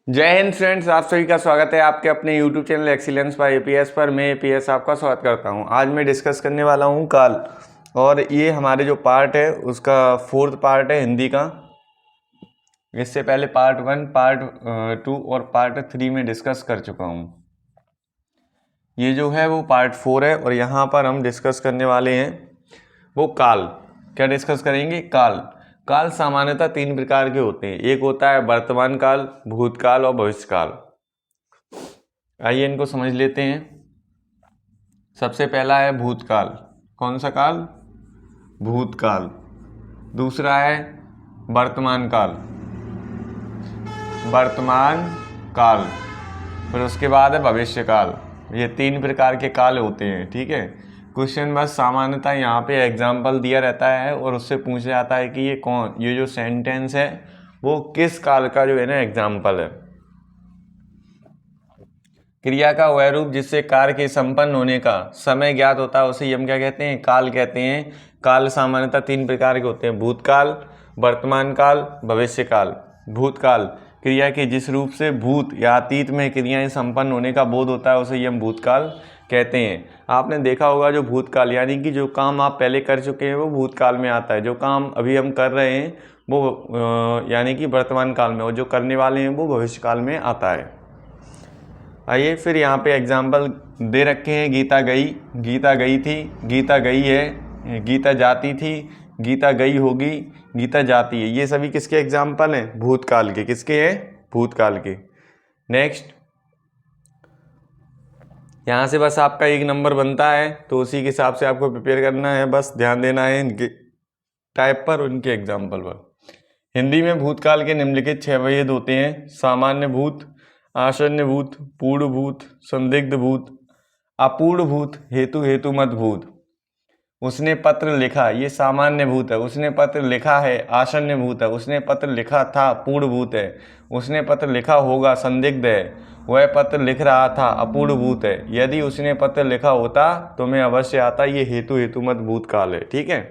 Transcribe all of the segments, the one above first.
जय हिंद फ्रेंड्स, आप सभी का स्वागत है आपके अपने YouTube channel excellence by APS पर। मैं एपीएस आपका स्वागत करता हूं। आज मैं डिस्कस करने वाला हूं काल, और ये हमारे जो पार्ट है उसका 4th पार्ट है हिंदी का। इससे पहले पार्ट 1, पार्ट 2 और पार्ट 3 में डिस्कस कर चुका हूं। ये जो है वो पार्ट 4 है और यहाँ पर हम डिस्कस करने वाले हैं वो काल। क्या डिस्कस करेंगे? काल। काल सामान्यतः 3 प्रकार के होते हैं। एक होता है वर्तमान काल, भूतकाल और भविष्यकाल। आइए इनको समझ लेते हैं। सबसे पहला है भूतकाल। कौन सा काल? भूतकाल। दूसरा है वर्तमान काल, वर्तमान काल। फिर उसके बाद है भविष्य काल। ये 3 प्रकार के काल होते हैं, ठीक है। क्वेश्चन बस सामान्यतः यहाँ पे एग्जाम्पल दिया रहता है और उससे पूछा जाता है कि ये जो सेंटेंस है वो किस काल का जो है ना एग्जाम्पल है। क्रिया का वह रूप जिससे कार्य के संपन्न होने का समय ज्ञात होता है उसे हम क्या कहते हैं? काल कहते हैं। काल सामान्यतः 3 प्रकार के होते हैं: भूतकाल, वर्तमान काल, भविष्य काल। भूतकाल क्रिया के जिस रूप से भूत या अतीत में क्रियाएं संपन्न होने का बोध होता है उसे हम भूतकाल कहते हैं। आपने देखा होगा जो भूतकाल यानी कि जो काम आप पहले कर चुके हैं वो भूतकाल में आता है। जो काम अभी हम कर रहे हैं वो यानी कि वर्तमान काल में, और जो करने वाले हैं वो भविष्य काल में आता है। आइए फिर यहाँ पे एग्जाम्पल दे रखे हैं। गीता गई, गीता गई थी, गीता गई है, गीता जाती थी, गीता गई होगी, गीता जाती है। ये सभी किसके एग्जाम्पल हैं? भूतकाल के। किसके हैं? भूतकाल के। नेक्स्ट, यहाँ से बस आपका 1 नंबर बनता है तो उसी के हिसाब से आपको प्रिपेयर करना है। बस ध्यान देना है इनके टाइप पर, उनके एग्जाम्पल पर। हिंदी में भूतकाल के निम्नलिखित 6 भेद होते हैं: सामान्य भूत, आसन्न भूत, पूर्ण भूत, संदिग्ध भूत, अपूर्ण भूत, हेतुमत भूत। उसने पत्र लिखा, ये सामान्य भूत है। उसने पत्र लिखा है, आसन्न भूत है। उसने पत्र लिखा था, पूर्ण भूत है। उसने पत्र लिखा होगा, संदिग्ध है। वह पत्र लिख रहा था, अपूर्ण भूत है। यदि उसने पत्र लिखा होता तो मैं अवश्य आता, ये हेतुमत भूत काल है, ठीक है।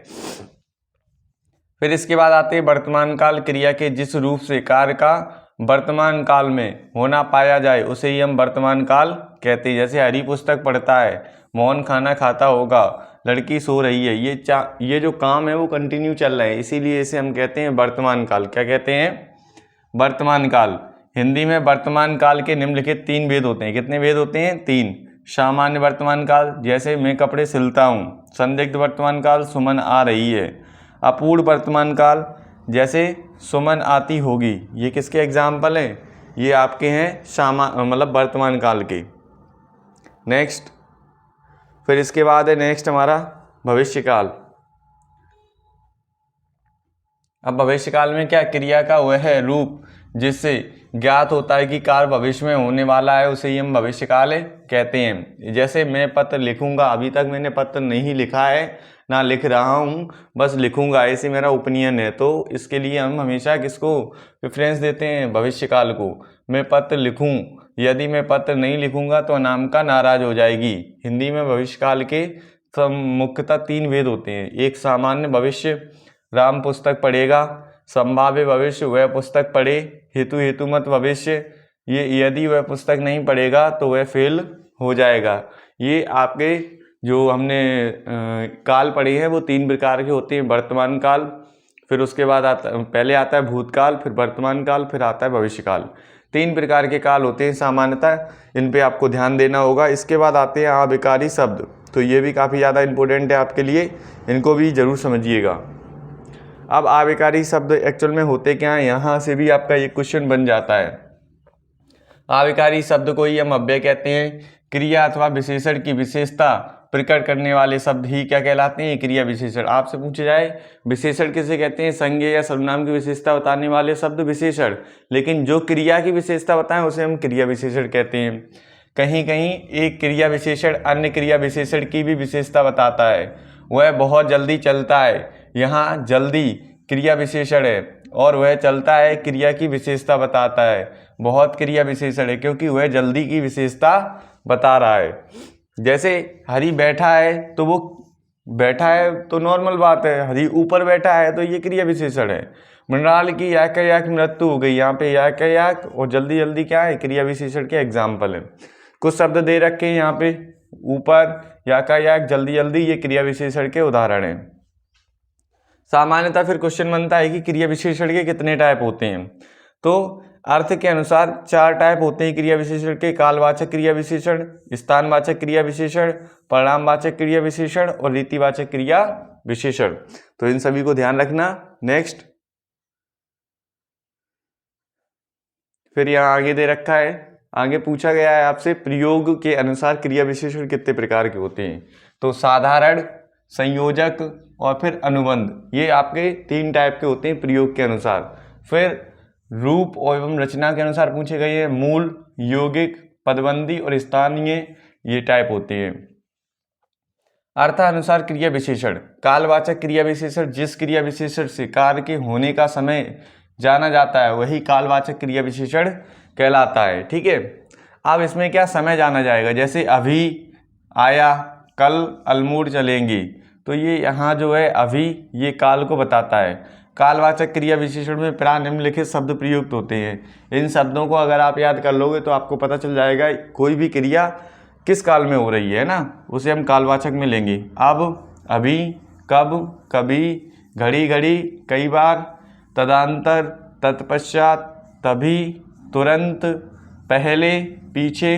फिर इसके बाद आते हैं वर्तमान काल। क्रिया के जिस रूप से कार्य का वर्तमान काल में होना पाया जाए उसे ही हम वर्तमान काल कहते हैं। जैसे हरी पुस्तक पढ़ता है, मोहन खाना खाता होगा, लड़की सो रही है। ये जो काम है वो कंटिन्यू चल रहा है, इसीलिए इसे हम कहते हैं वर्तमान काल। क्या कहते हैं? वर्तमान काल। हिंदी में वर्तमान काल के निम्नलिखित 3 भेद होते हैं। कितने भेद होते हैं? 3। सामान्य वर्तमान काल, जैसे मैं कपड़े सिलता हूँ। संदिग्ध वर्तमान काल, सुमन आ रही है। अपूर्ण वर्तमान काल, जैसे सुमन आती होगी। ये किसके एग्जाम्पल हैं? ये आपके हैं मतलब वर्तमान काल के। नेक्स्ट, फिर इसके बाद है नेक्स्ट हमारा भविष्य काल। अब भविष्य काल में क्या? क्रिया का वह रूप जिससे ज्ञात होता है कि कार्य भविष्य में होने वाला है उसे ही हम भविष्य काल कहते हैं। जैसे मैं पत्र लिखूंगा, अभी तक मैंने पत्र नहीं लिखा है, ना लिख रहा हूँ, बस लिखूंगा, ऐसे मेरा ओपिनियन है। तो इसके लिए हम हमेशा किसको प्रेफरेंस देते हैं? भविष्य काल को। मैं पत्र लिखूं, यदि मैं पत्र नहीं लिखूंगा तो अनामिका नाराज हो जाएगी। हिंदी में भविष्य काल के मुख्यतः 3 भेद होते हैं। एक सामान्य भविष्य, राम पुस्तक पढ़ेगा। संभाव्य भविष्य, वह पुस्तक पढ़े। हेतुमत भविष्य, ये यदि वह पुस्तक नहीं पढ़ेगा तो वह फेल हो जाएगा। ये आपके जो हमने काल पढ़े हैं वो 3 प्रकार के होते हैं। वर्तमान काल, फिर उसके बाद पहले आता है भूतकाल, फिर वर्तमान काल, फिर आता है भविष्य काल। 3 प्रकार के काल होते हैं सामान्यतः, इन पे आपको ध्यान देना होगा। इसके बाद आते हैं अविकारी शब्द, तो ये भी काफ़ी ज़्यादा इंपॉर्टेंट है आपके लिए, इनको भी जरूर समझिएगा। अब अविकारी शब्द एक्चुअल में होते क्या हैं, यहाँ से भी आपका ये क्वेश्चन बन जाता है। अविकारी शब्द को ही हम अव्यय कहते हैं। क्रिया अथवा विशेषण की विशेषता प्रकट करने वाले शब्द ही क्या कहलाते हैं? क्रिया विशेषण। आपसे पूछा जाए विशेषण किसे कहते हैं? संज्ञा या सर्वनाम की विशेषता बताने वाले शब्द विशेषण, लेकिन जो क्रिया की विशेषता बताएं उसे हम क्रिया विशेषण कहते हैं। कहीं कहीं एक क्रिया विशेषण अन्य क्रिया विशेषण की भी विशेषता बताता है। वह बहुत जल्दी चलता है, यहाँ जल्दी क्रिया विशेषण है, और वह चलता है क्रिया की विशेषता बताता है। बहुत क्रिया विशेषण है क्योंकि वह जल्दी की विशेषता बता रहा है। जैसे हरी बैठा है तो वो बैठा है तो नॉर्मल बात है, हरी ऊपर बैठा है तो ये क्रिया विशेषण है। मृणाल की यातायात मृत्यु हो गई, यहाँ पे यातायात और जल्दी जल्दी क्या है, क्रिया विशेषण के एग्जाम्पल है। कुछ शब्द दे रखे हैं यहाँ पे ऊपर, यातायात, जल्दी जल्दी, ये क्रिया विशेषण के उदाहरण हैं। सामान्यतः फिर क्वेश्चन बनता है कि क्रिया विशेषण के कितने टाइप होते हैं। तो अर्थ के अनुसार 4 टाइप होते हैं क्रिया विशेषण के, कालवाचक क्रिया विशेषण, स्थानवाचक क्रिया विशेषण, परिणामवाचक क्रिया विशेषण और रीतिवाचक क्रिया विशेषण। तो इन सभी को ध्यान रखना। नेक्स्ट, फिर यहाँ आगे दे रखा है, आगे पूछा गया है आपसे प्रयोग के अनुसार क्रिया विशेषण कितने प्रकार के होते हैं। तो साधारण, संयोजक और फिर अनुबंध, ये आपके 3 टाइप के होते हैं प्रयोग के अनुसार। फिर रूप एवं रचना के अनुसार पूछे गए हैं मूल, यौगिक, पदबंधी और स्थानीय, ये टाइप होते हैं। अर्थानुसार क्रिया विशेषण, कालवाचक क्रिया विशेषण जिस क्रिया विशेषण से कार्य के होने का समय जाना जाता है वही कालवाचक क्रिया विशेषण कहलाता है। ठीक है, अब इसमें क्या समय जाना जाएगा, जैसे अभी, आया, कल, अल्मोड़ चलेंगी, तो ये यहाँ जो है अभी, ये काल को बताता है। कालवाचक क्रिया विशेषण में प्राय निम्नलिखित शब्द प्रयुक्त होते हैं। इन शब्दों को अगर आप याद कर लोगे तो आपको पता चल जाएगा कोई भी क्रिया किस काल में हो रही है ना, उसे हम कालवाचक में लेंगे। अब, अभी, कब, कभी, घड़ी घड़ी, कई बार, तदंतर, तत्पश्चात, तभी, तुरंत, पहले, पीछे,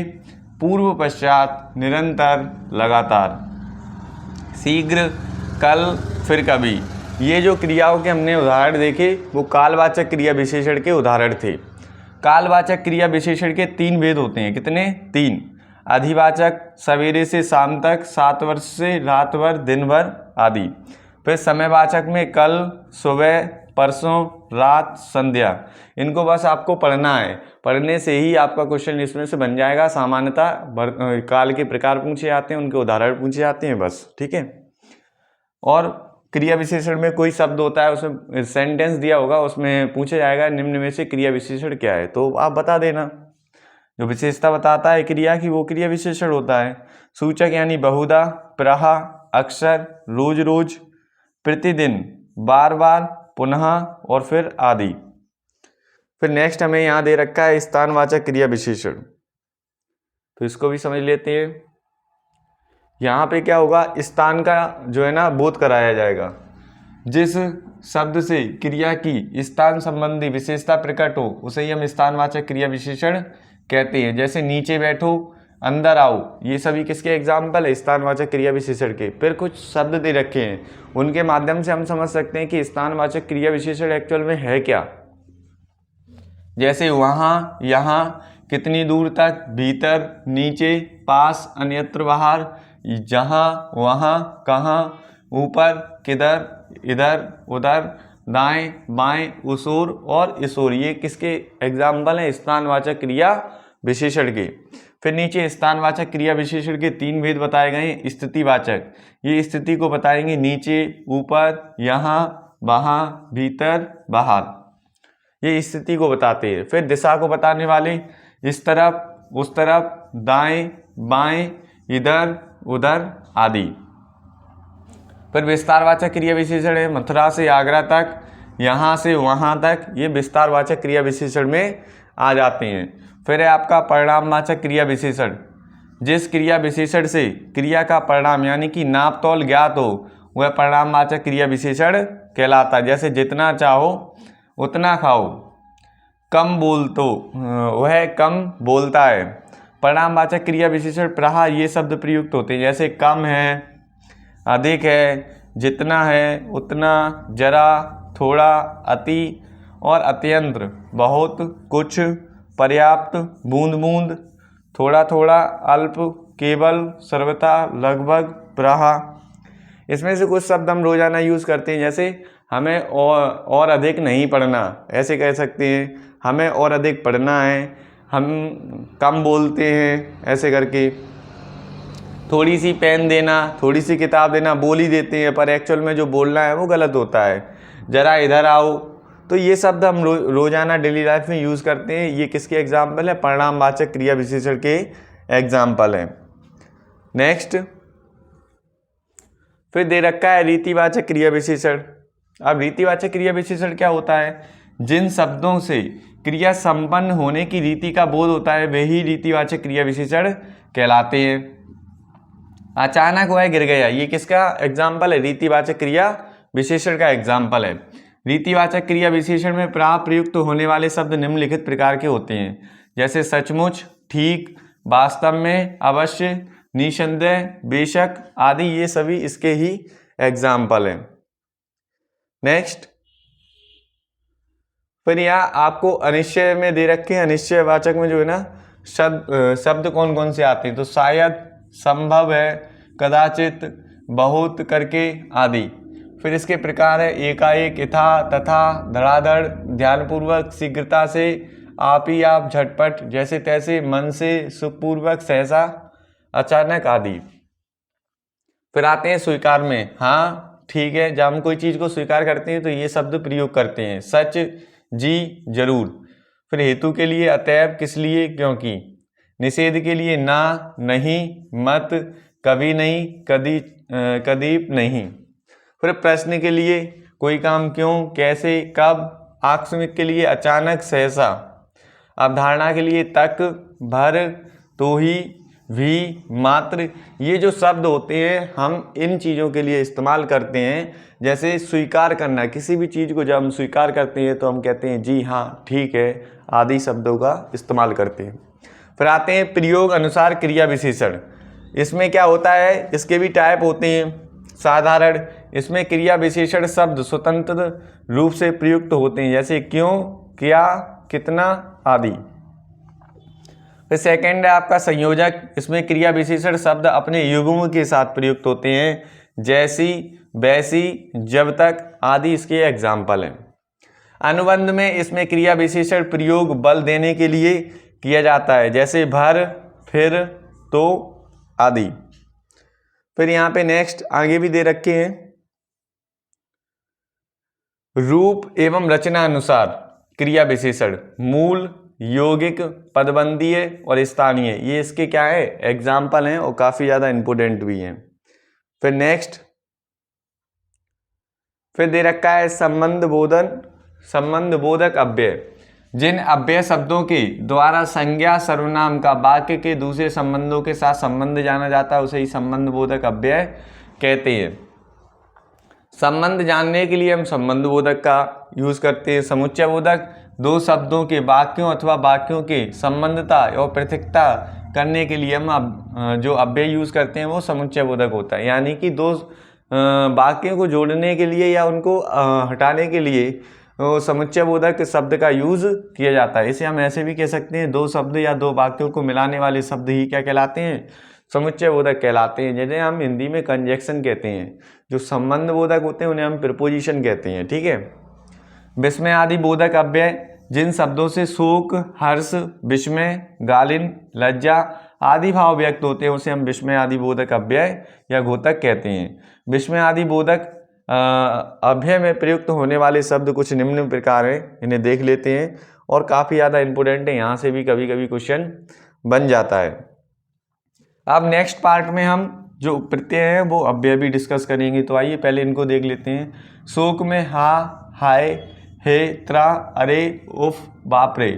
पूर्व, पश्चात, निरंतर, लगातार, शीघ्र, कल, फिर कभी। ये जो क्रियाओं के हमने उदाहरण देखे वो कालवाचक क्रिया विशेषण के उदाहरण थे। कालवाचक क्रिया विशेषण के 3 भेद होते हैं। कितने? 3। अधिवाचक, सवेरे से शाम तक, 7 वर्ष से रात भर, दिन भर आदि। फिर समयवाचक में कल, सुबह, परसों, रात, संध्या। इनको बस आपको पढ़ना है, पढ़ने से ही आपका क्वेश्चन इसमें से बन जाएगा। सामान्यतः काल के प्रकार पूछे जाते हैं, उनके उदाहरण पूछे जाते हैं बस। ठीक है, और क्रिया विशेषण में कोई शब्द होता है, उसमें सेंटेंस दिया होगा, उसमें पूछा जाएगा निम्न में से क्रिया विशेषण क्या है, तो आप बता देना। जो विशेषता बताता है क्रिया की वो क्रिया विशेषण होता है। सूचक यानी बहुधा, प्रहा, अक्सर, रोज रोज, प्रतिदिन, बार बार, पुनः और फिर आदि। फिर नेक्स्ट हमें यहाँ दे रखा है स्थानवाचक क्रिया विशेषण, तो इसको भी समझ लेते हैं। यहाँ पे क्या होगा, स्थान का जो है ना बोध कराया जाएगा। जिस शब्द से क्रिया की स्थान संबंधी विशेषता प्रकट हो उसे ही हम स्थानवाचक क्रिया विशेषण कहते हैं। जैसे नीचे बैठो, अंदर आओ, ये सभी किसके एग्जाम्पल है, स्थानवाचक क्रिया विशेषण के। फिर कुछ शब्द दे रखे हैं, उनके माध्यम से हम समझ सकते हैं कि स्थानवाचक क्रिया विशेषण एक्चुअल में है क्या। जैसे वहाँ, यहाँ, कितनी दूर तक, भीतर, नीचे, पास, अन्यत्र, बाहर, जहाँ, वहाँ, कहाँ, ऊपर, किधर, इधर, उधर, दाएं, बाएं, उस ओर और इस ओर, ये किसके एग्जाम्पल हैं, स्थानवाचक क्रिया विशेषण के। फिर नीचे स्थानवाचक क्रिया विशेषण के 3 भेद बताए गए हैं। स्थितिवाचक, ये स्थिति को बताएंगे, नीचे, ऊपर, यहाँ, वहाँ, भीतर, बाहर, ये स्थिति को बताते हैं। फिर दिशा को बताने वाले, इस तरफ, उस तरफ, दाएं, बाएं, इधर, उधर आदि। फिर विस्तारवाचक क्रिया विशेषण है, मथुरा से आगरा तक, यहाँ से वहाँ तक, ये विस्तारवाचक क्रिया विशेषण में आ जाते हैं। फिर है आपका परिणामवाचक क्रिया विशेषण, जिस क्रिया विशेषण से क्रिया का परिणाम यानी कि नाप तौल ज्ञात हो वह परिणामवाचक क्रिया विशेषण कहलाता है। जैसे जितना चाहो उतना खाओ, कम बोल तो वह कम बोलता है। परिणामवाचक क्रिया विशेषण प्रहा ये शब्द प्रयुक्त होते हैं, जैसे कम है, अधिक है, जितना है, उतना, जरा, थोड़ा, अति और अत्यंत, बहुत, कुछ, पर्याप्त, बूंद बूंद, थोड़ा थोड़ा, अल्प, केवल, सर्वथा, लगभग, प्रहा। इसमें से कुछ शब्द हम रोजाना यूज़ करते हैं, जैसे हमें और अधिक नहीं पढ़ना, ऐसे कह सकते हैं। हमें और अधिक पढ़ना है, हम कम बोलते हैं, ऐसे करके। थोड़ी सी पेन देना, थोड़ी सी किताब देना, बोल ही देते हैं पर एक्चुअल में जो बोलना है वो गलत होता है। जरा इधर आओ, तो ये शब्द हम रोजाना डेली लाइफ में यूज़ करते हैं। ये किसके एग्जाम्पल है, परिणामवाचक क्रिया विशेषण के एग्जाम्पल हैं। नेक्स्ट फिर दे रखा है रीतिवाचक क्रिया विशेषण। अब रीतिवाचक क्रिया विशेषण क्या होता है? जिन शब्दों से क्रिया संपन्न होने की रीति का बोध होता है वे ही रीतिवाचक क्रिया विशेषण कहलाते हैं। अचानक वह गिर गया, ये किसका एग्जाम्पल है? रीतिवाचक क्रिया विशेषण का एग्जाम्पल है। रीतिवाचक क्रिया विशेषण में प्रयुक्त होने वाले शब्द निम्नलिखित प्रकार के होते हैं, जैसे सचमुच, ठीक, वास्तव में, अवश्य, निसंदेह, बेशक आदि, ये सभी इसके ही एग्जाम्पल हैं। नेक्स्ट, फिर यहाँ आपको अनिश्चय में दे रखे हैं, अनिश्चयवाचक में जो है ना शब्द कौन कौन से आते हैं? तो शायद, संभव है, कदाचित, बहुत, करके आदि। फिर इसके प्रकार है एकाएक, यथा, तथा, धड़ाधड़, ध्यानपूर्वक, शीघ्रता से, आप ही आप, झटपट, जैसे तैसे, मन से, सुखपूर्वक, सहसा, अचानक आदि। फिर आते हैं स्वीकार में, हाँ, ठीक है, जब हम कोई चीज को स्वीकार करते हैं तो ये शब्द प्रयोग करते हैं, सच, जी, जरूर। फिर हेतु के लिए अतएव, किस लिए, क्योंकि। निषेध के लिए ना, नहीं, मत, कभी नहीं, कदीप नहीं। फिर प्रश्न के लिए कोई काम क्यों, कैसे, कब। आकस्मिक के लिए अचानक, सहसा। अवधारणा के लिए तक, भर, तो ही, भी, मात्र। ये जो शब्द होते हैं हम इन चीज़ों के लिए इस्तेमाल करते हैं, जैसे स्वीकार करना, किसी भी चीज़ को जब हम स्वीकार करते हैं तो हम कहते हैं जी हाँ, ठीक है, आदि शब्दों का इस्तेमाल करते हैं। फिर आते हैं प्रयोग अनुसार क्रिया विशेषण। इसमें क्या होता है? इसके भी टाइप होते हैं। साधारण, इसमें क्रिया विशेषण शब्द स्वतंत्र रूप से प्रयुक्त होते हैं, जैसे क्यों, क्या, कितना आदि। फिर सेकंड है आपका संयोजक। इसमें क्रिया विशेषण शब्द अपने युग्म के साथ प्रयुक्त होते हैं, जैसी, वैसी, जब तक आदि इसके एग्जाम्पल हैं। अनुबंध में इसमें क्रिया विशेषण प्रयोग बल देने के लिए किया जाता है, जैसे भर, फिर, तो आदि। फिर यहाँ पे नेक्स्ट आगे भी दे रखे हैं, रूप एवं रचना अनुसार क्रिया विशेषण, मूल, यौगिक, पदबंधीय और स्थानीय, ये इसके क्या है? एग्जाम्पल हैं और काफी ज्यादा इंपोर्टेंट भी हैं। फिर नेक्स्ट, फिर दे रखा है संबंध बोधक अव्यय। जिन अव्यय शब्दों के द्वारा संज्ञा सर्वनाम का वाक्य के दूसरे संबंधों के साथ संबंध जाना जाता है उसे ही संबंध बोधक अव्यय कहते हैं। संबंध जानने के लिए हम संबंध बोधक का यूज करते हैं। समुच्चय बोधक दो शब्दों के वाक्यों अथवा वाक्यों के संबंधता और पृथकता करने के लिए हम जो अव्यय यूज करते हैं वो समुच्चय बोधक होता है, यानी कि दो वाक्यों को जोड़ने के लिए या उनको हटाने के लिए समुच्चय बोधक शब्द का यूज किया जाता है। इसे हम ऐसे भी कह सकते हैं, दो शब्द या दो वाक्यों को मिलाने वाले शब्द ही क्या कहलाते हैं? समुच्चय बोधक कहलाते हैं। जिन्हें हम हिंदी में कंजक्शन कहते हैं। जो संबंध बोधक होते हैं उन्हें हम प्रीपोजिशन कहते हैं, ठीक है। विस्मय आदि बोधक अव्यय जिन शब्दों से शोक, हर्ष, विस्मय, गालिन, लज्जा आदि भाव व्यक्त होते हैं उसे हम विस्मय आदि बोधक अव्यय या घोतक कहते हैं। विस्मय आदि बोधक अव्यय में प्रयुक्त होने वाले शब्द कुछ निम्न प्रकार हैं, इन्हें देख लेते हैं और काफ़ी ज़्यादा इंपोर्टेंट है, यहाँ से भी कभी कभी क्वेश्चन बन जाता है। अब नेक्स्ट पार्ट में हम जो प्रत्यय हैं वो अव्यय भी डिस्कस करेंगे, तो आइए पहले इनको देख लेते हैं। शोक में हा, हाय, हे, त्रा, अरे, उफ, बाप रे।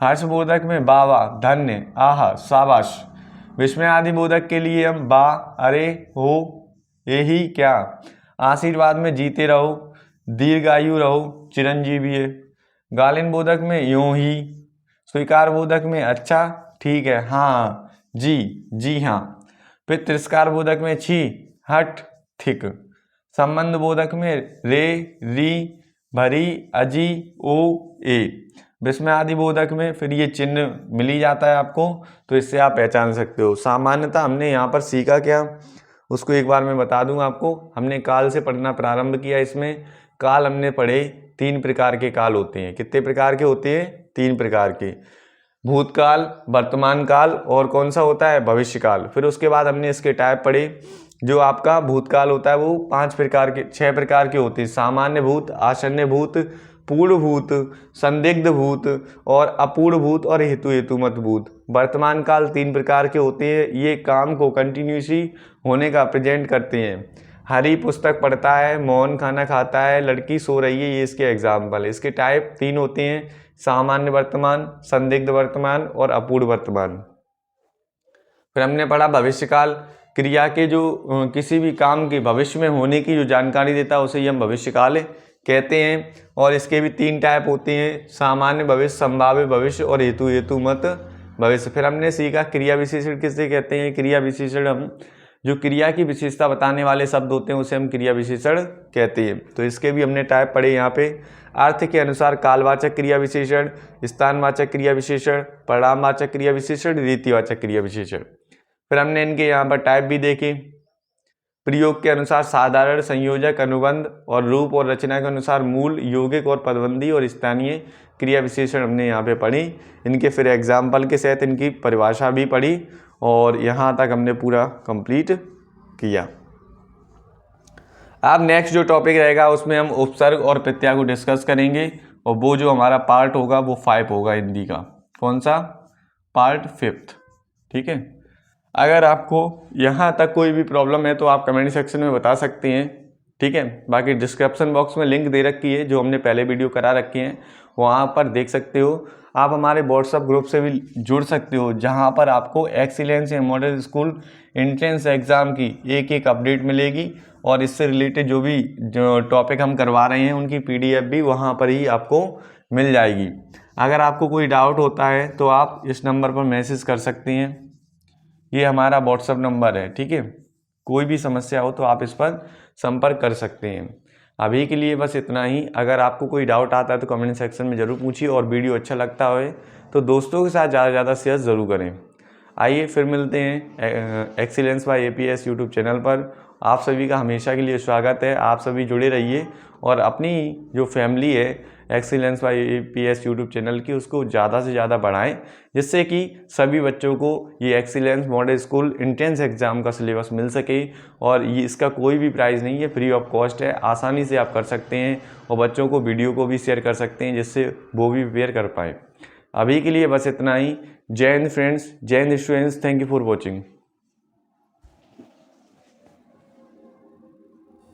हर्षबोधक में बावा, धन्य, आहा, शाबाश। विस्मय आदि बोधक के लिए हम बा, अरे, हो, यही, क्या। आशीर्वाद में जीते रहो, दीर्घायु रहो, चिरंजीवी है। गालिन बोधक में यूं ही। स्वीकार बोधक में अच्छा, ठीक है, हाँ, जी हाँ। फिर तिरस्कार बोधक में छी, हट, थिक। संबंध बोधक में रे, री, भरी, अजी, ओ, ए। विस्मय आदि बोधक में फिर ये चिन्ह मिल ही जाता है आपको, तो इससे आप पहचान सकते हो। सामान्यतः हमने यहाँ पर सीखा क्या उसको एक बार मैं बता दूं आपको। हमने काल से पढ़ना प्रारंभ किया। इसमें काल हमने पढ़े, 3 प्रकार के काल होते हैं। कितने प्रकार के होते हैं? 3 प्रकार के। भूतकाल, वर्तमान काल और कौन सा होता है? भविष्य काल। फिर उसके बाद हमने इसके टाइप पढ़े। जो आपका भूतकाल होता है वो 6 प्रकार के होते हैं। सामान्य भूत, आसन्न भूत, पूर्ण भूत, संदिग्ध भूत और अपूर्ण भूत और हेतुमत भूत। वर्तमान काल 3 प्रकार के होते हैं। ये काम को कंटिन्यूसली होने का प्रेजेंट करते हैं। हरी पुस्तक पढ़ता है, मौन खाना खाता है, लड़की सो रही है, ये इसके एग्जाम्पल है। इसके टाइप 3 होते हैं, सामान्य वर्तमान, संदिग्ध वर्तमान और अपूर्ण वर्तमान। फिर हमने पढ़ा भविष्यकाल, क्रिया के जो किसी भी काम के भविष्य में होने की जो जानकारी देता है उसे ही हम भविष्यकाल कहते हैं। और इसके भी 3 टाइप होते हैं, सामान्य भविष्य, संभाव्य भविष्य और हेतुमत भविष्य। फिर हमने सीखा क्रिया विशेषण किसे कहते हैं। क्रिया विशेषण हम जो क्रिया की विशेषता बताने वाले शब्द होते हैं उसे हम क्रिया विशेषण कहते हैं। तो इसके भी हमने टाइप पढ़े यहाँ पे। अर्थ के अनुसार कालवाचक क्रिया विशेषण, स्थानवाचक क्रिया विशेषण, परिणामवाचक क्रिया विशेषण, रीतिवाचक क्रिया विशेषण। फिर हमने इनके यहाँ पर टाइप भी देखे। प्रयोग के अनुसार साधारण, संयोजक, अनुबंध और रूप और रचना के अनुसार मूल, यौगिक और पदबंधी और स्थानीय क्रिया विशेषण हमने यहाँ पे पढ़ी। इनके फिर एग्जाम्पल के साथ इनकी परिभाषा भी पढ़ी और यहाँ तक हमने पूरा कंप्लीट किया। अब नेक्स्ट जो टॉपिक रहेगा उसमें हम उपसर्ग और प्रत्यय को डिस्कस करेंगे और वो जो हमारा पार्ट होगा वो 5 होगा हिंदी का। कौन सा? पार्ट 5। ठीक है। अगर आपको यहाँ तक कोई भी प्रॉब्लम है तो आप कमेंट सेक्शन में बता सकते हैं। ठीक है। बाकी डिस्क्रिप्शन बॉक्स में लिंक दे रखी है जो हमने पहले वीडियो करा रखी है, वहाँ पर देख सकते हो। आप हमारे व्हाट्सएप ग्रुप से भी जुड़ सकते हो जहाँ पर आपको एक्सीलेंस या मॉडल स्कूल एंट्रेंस एग्ज़ाम की एक अपडेट मिलेगी और इससे रिलेटेड जो टॉपिक हम करवा रहे हैं उनकी PDF भी वहाँ पर ही आपको मिल जाएगी। अगर आपको कोई डाउट होता है तो आप इस नंबर पर मैसेज कर सकते हैं, ये हमारा व्हाट्सएप नंबर है। ठीक है। कोई भी समस्या हो तो आप इस पर संपर्क कर सकते हैं। अभी के लिए बस इतना ही। अगर आपको कोई डाउट आता है तो कमेंट सेक्शन में ज़रूर पूछिए और वीडियो अच्छा लगता हो तो दोस्तों के साथ ज़्यादा से ज़्यादा शेयर ज़रूर करें। आइए फिर मिलते हैं excellence by APS YouTube channel पर। आप सभी का हमेशा के लिए स्वागत है। आप सभी जुड़े रहिए और अपनी जो फैमिली है excellence by APS YouTube channel की उसको ज़्यादा से ज़्यादा बढ़ाएं, जिससे कि सभी बच्चों को ये excellence model school entrance exam का सिलेबस मिल सके। और ये इसका कोई भी प्राइस नहीं है, फ्री ऑफ कॉस्ट है, आसानी से आप कर सकते हैं और बच्चों को वीडियो को भी शेयर कर सकते हैं जिससे वो भी प्रिपेयर कर पाएँ। अभी के लिए बस इतना ही। जय हिंद फ्रेंड्स, जय Hind students, thank you for watching.